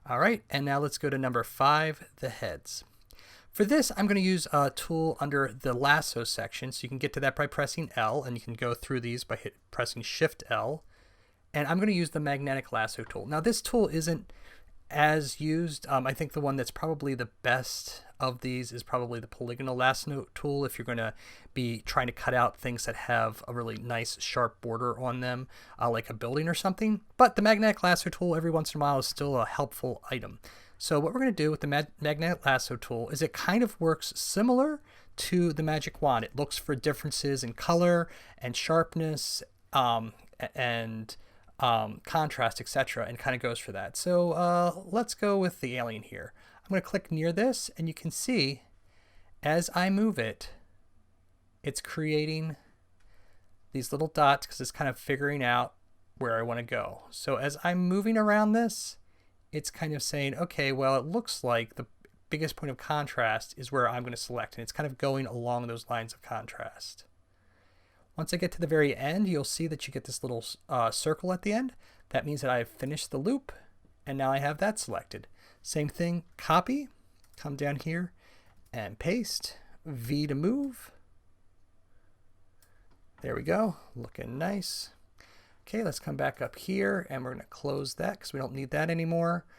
All right, and now let's go to number 5, the heads. For this, I'm going to use a tool under the lasso section. So you can get to that by pressing L, and you can go through these by pressing Shift L. And I'm going to use the Magnetic Lasso tool. Now this tool isn't as used. I think the one that's probably the best of these is probably the polygonal lasso tool if you're going to be trying to cut out things that have a really nice sharp border on them, like a building or something. But the Magnetic Lasso tool every once in a while is still a helpful item. So what we're going to do with the Magnetic Lasso tool is it kind of works similar to the magic wand. It looks for differences in color and sharpness and contrast, etc., and kind of goes for that. So let's go with the alien here. I'm going to click near this, and you can see as I move it, it's creating these little dots because it's kind of figuring out where I want to go. So as I'm moving around this, it's kind of saying, okay, well, it looks like the biggest point of contrast is where I'm going to select, and it's kind of going along those lines of contrast. Once I get to the very end, you'll see that you get this little circle at the end. That means that I've finished the loop, and now I have that selected. Same thing, copy, come down here and paste, V to move. There we go, looking nice. Okay, let's come back up here, and we're going to close that because we don't need that anymore.